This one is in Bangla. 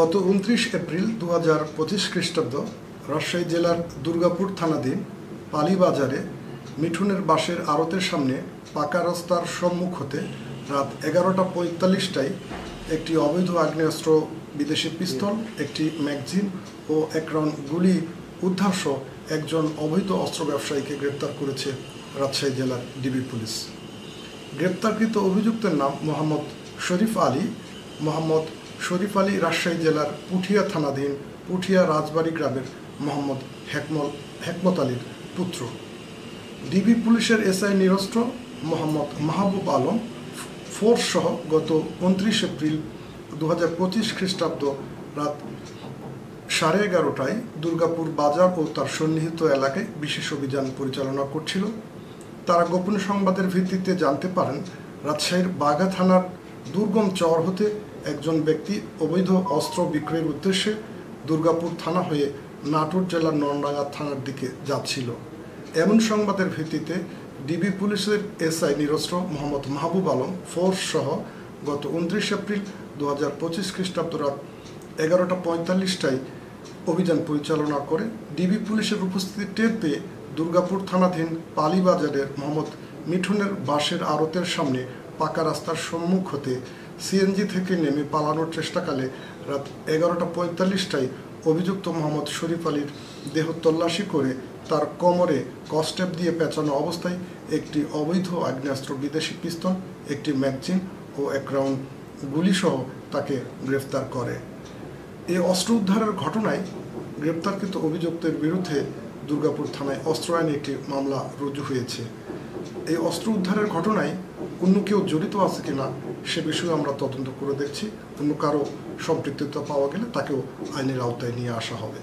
গত 29 এপ্রিল 2025 খ্রিস্টাব্দ রাজশাহী জেলার দুর্গাপুর থানাধীন পালিবাজারে মিঠুনের বাঁশের আড়তের সামনে পাকা রাস্তার সম্মুখ হতে রাত 11:45টায় একটি অবৈধ আগ্নেয়াস্ত্র, বিদেশি পিস্তল, একটি ম্যাগাজিন ও 1 রাউন্ড গুলি উদ্ধারসহ একজন অবৈধ অস্ত্র ব্যবসায়ীকে গ্রেপ্তার করেছে রাজশাহী জেলার ডিবি পুলিশ। গ্রেপ্তারকৃত অভিযুক্তের নাম মোহাম্মদ শরীফ আলী। মোহাম্মদ শরীফ আলী রাজশাহী জেলার পুঠিয়া থানাধীন পুঠিয়া রাজবাড়ি গ্রামের মোহাম্মদ হেকমত আলীর পুত্র। ডিবি পুলিশের এসআই নিরস্ত্র মোহাম্মদ মাহবুব আলম ফোর্স সহ গত 29 এপ্রিল 2025 খ্রিস্টাব্দ রাত 11:30টায় দুর্গাপুর বাজার ও তার সন্নিহিত এলাকায় বিশেষ অভিযান পরিচালনা করছিল। তারা গোপন সংবাদের ভিত্তিতে জানতে পারেন রাজশাহীর বাঘা থানার দুর্গম চর হতে একজন ব্যক্তি অবৈধ অস্ত্র বিক্রয়ের উদ্দেশ্যে দুর্গাপুর থানা হয়ে নাটোর জেলার নলডাঙ্গা থানার দিকে যাচ্ছিল। এমন সংবাদের ভিত্তিতে ডিবি পুলিশের এসআই নিরস্ত্র মোহাম্মদ মাহবুব আলম ফোর্স সহ গত 29 এপ্রিল 2025 খ্রিস্টাব্দ রাত 11:45টায় অভিযান পরিচালনা করে ডিবি পুলিশের উপস্থিতি টের পেয়ে দুর্গাপুর থানাধীন পালিবাজারের মোহাম্মদ মিঠুনের বাঁশের আড়তের সামনে পাকা রাস্তার সম্মুখ হতে সিএনজি থেকে নেমে পালানোর চেষ্টাকালে রাত 11:45টায় অভিযুক্ত মোহাম্মদ শরীফ আলীর দেহ তল্লাশি করে তার কোমরে কস্টেপ দিয়ে পেঁচানো অবস্থায় একটি অবৈধ আগ্নেয়াস্ত্র, বিদেশি পিস্তল, একটি ম্যাগাজিন ও 1 রাউন্ড গুলিসহ তাকে গ্রেফতার করে। এই অস্ত্র উদ্ধারের ঘটনায় গ্রেপ্তারকৃত অভিযুক্তের বিরুদ্ধে দুর্গাপুর থানায় অস্ত্র আইনে একটি মামলা রুজু হয়েছে। এই অস্ত্র উদ্ধারের ঘটনায় অন্য কেউ জড়িত আছে কিনা সে বিষয়ে আমরা তদন্ত করে দেখছি। অন্য কারো সম্পৃক্ততা পাওয়া গেলে তাকেও আইনের আওতায় নিয়ে আসা হবে।